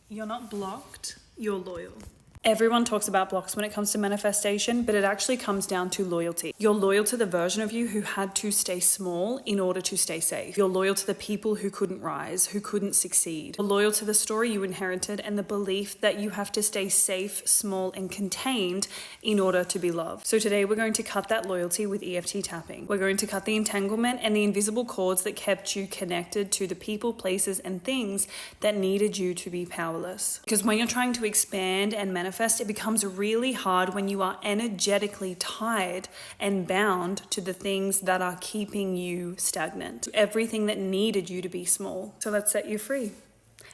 You're not blocked, you're loyal. Everyone talks about blocks when it comes to manifestation, but it actually comes down to loyalty. You're loyal to the version of you who had to stay small in order to stay safe. You're loyal to the people who couldn't rise, who couldn't succeed. You're loyal to the story you inherited and the belief that you have to stay safe, small, and contained in order to be loved. So today we're going to cut that loyalty with EFT tapping. We're going to cut the entanglement and the invisible cords that kept you connected to the people, places, and things that needed you to be powerless. Because when you're trying to expand and manifest, it becomes really hard when you are energetically tied and bound to the things that are keeping you stagnant, everything that needed you to be small. So let's set you free.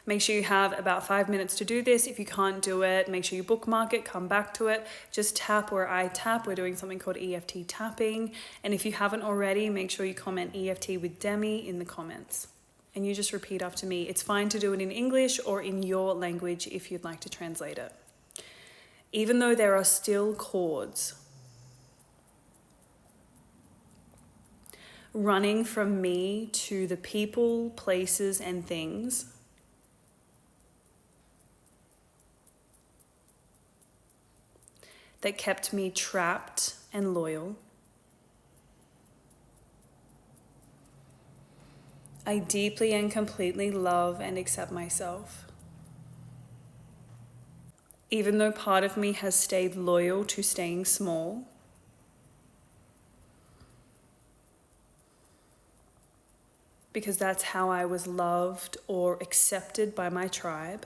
Make sure you have about 5 minutes to do this. If you can't do it, make sure you bookmark it, come back to it. Just tap where I tap. We're doing something called EFT tapping. And if you haven't already, make sure you comment EFT with Demi in the comments. And you just repeat after me. It's fine to do it in English or in your language if you'd like to translate it. Even though there are still cords running from me to the people, places, and things that kept me trapped and loyal, I deeply and completely love and accept myself. Even though part of me has stayed loyal to staying small, because that's how I was loved or accepted by my tribe,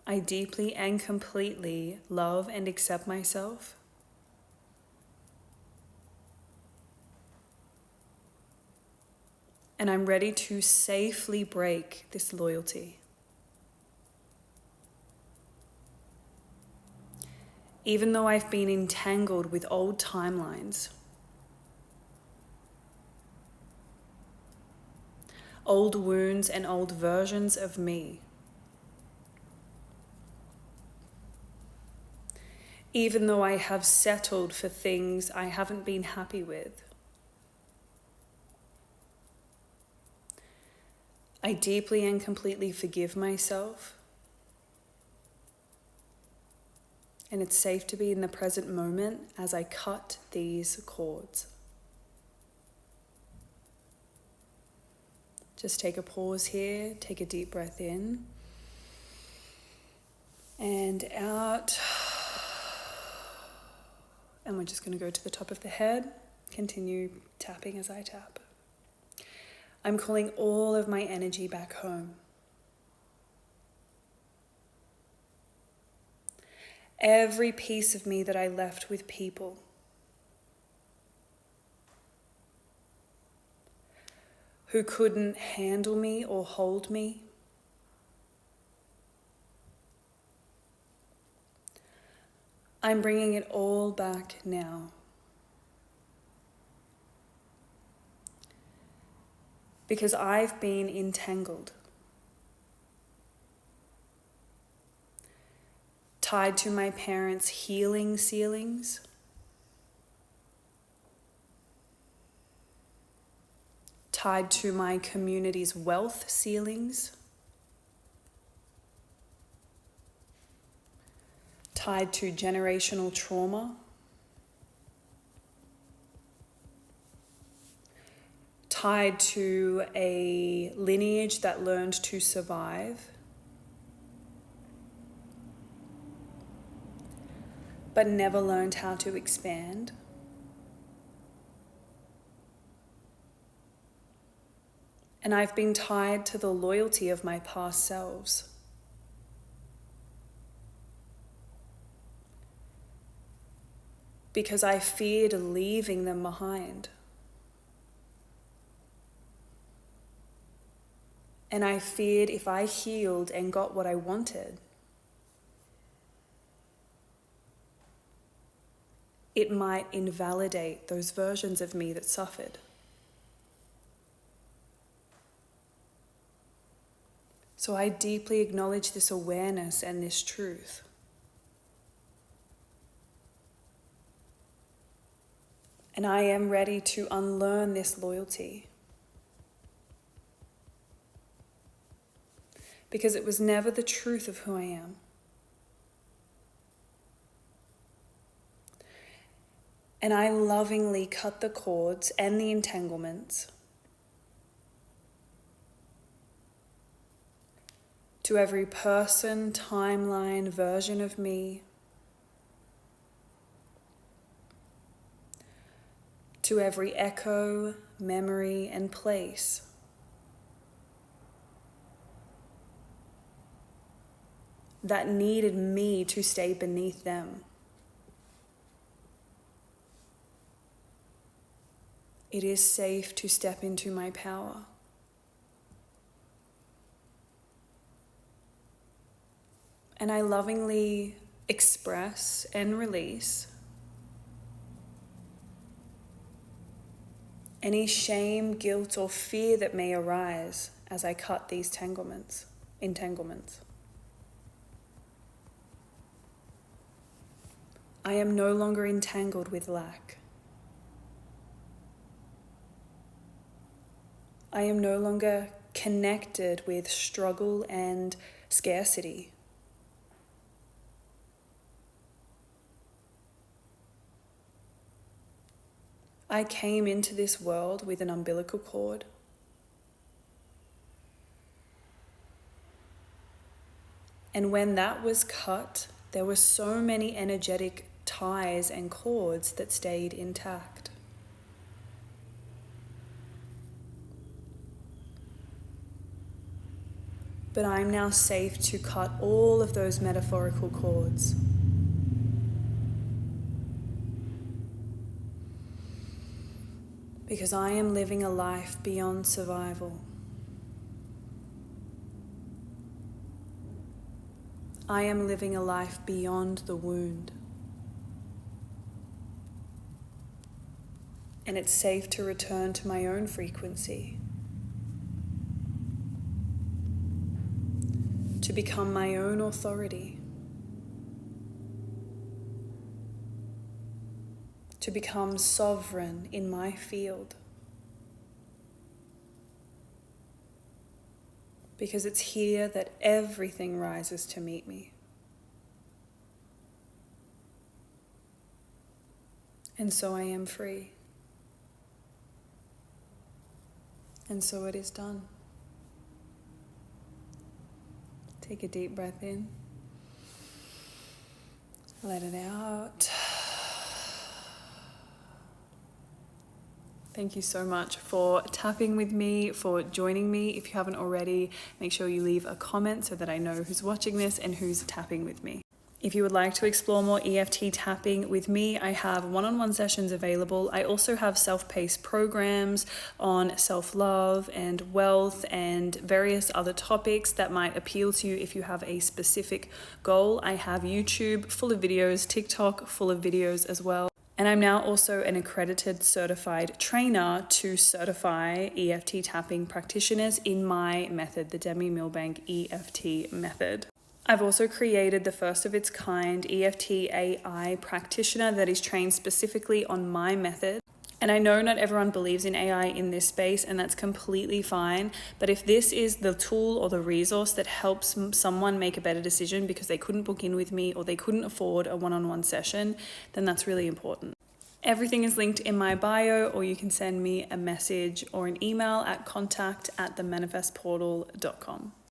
I deeply and completely love and accept myself. And I'm ready to safely break this loyalty. Even though I've been entangled with old timelines, old wounds and old versions of me, even though I have settled for things I haven't been happy with, I deeply and completely forgive myself. And it's safe to be in the present moment as I cut these cords. Just take a pause here, take a deep breath in and out. And we're just going to go to the top of the head, continue tapping as I tap. I'm calling all of my energy back home. Every piece of me that I left with people. Who couldn't handle me or hold me. I'm bringing it all back now. Because I've been entangled, tied to my parents' healing ceilings, tied to my community's wealth ceilings, tied to generational trauma, tied to a lineage that learned to survive, but never learned how to expand. And I've been tied to the loyalty of my past selves. Because I feared leaving them behind. And I feared if I healed and got what I wanted, it might invalidate those versions of me that suffered. So I deeply acknowledge this awareness and this truth. And I am ready to unlearn this loyalty. because it was never the truth of who I am. And I lovingly cut the cords and the entanglements to every person, timeline, version of me, to every echo, memory, and place that needed me to stay beneath them. It is safe to step into my power. And I lovingly express and release any shame, guilt, or fear that may arise as I cut these entanglements. I am no longer entangled with lack. I am no longer connected with struggle and scarcity. I came into this world with an umbilical cord. And when that was cut, there were so many energetic ties and cords that stayed intact. But I'm now safe to cut all of those metaphorical cords. Because I am living a life beyond survival. I am living a life beyond the wound. And it's safe to return to my own frequency. To become my own authority. To become sovereign in my field. Because it's here that everything rises to meet me. And so I am free. And so it is done. Take a deep breath in. Let it out. Thank you so much for tapping with me, for joining me. If you haven't already, make sure you leave a comment so that I know who's watching this and who's tapping with me. If you would like to explore more EFT tapping with me, I have one-on-one sessions available. I also have self-paced programs on self-love and wealth and various other topics that might appeal to you if you have a specific goal. I have YouTube full of videos, TikTok full of videos as well. And I'm now also an accredited certified trainer to certify EFT tapping practitioners in my method, the Demi Milbank EFT method. I've also created the first of its kind EFT AI practitioner that is trained specifically on my method. And I know not everyone believes in AI in this space, and that's completely fine. But if this is the tool or the resource that helps someone make a better decision because they couldn't book in with me or they couldn't afford a one-on-one session, then that's really important. Everything is linked in my bio, or you can send me a message or an email at contact@themanifestportal.com.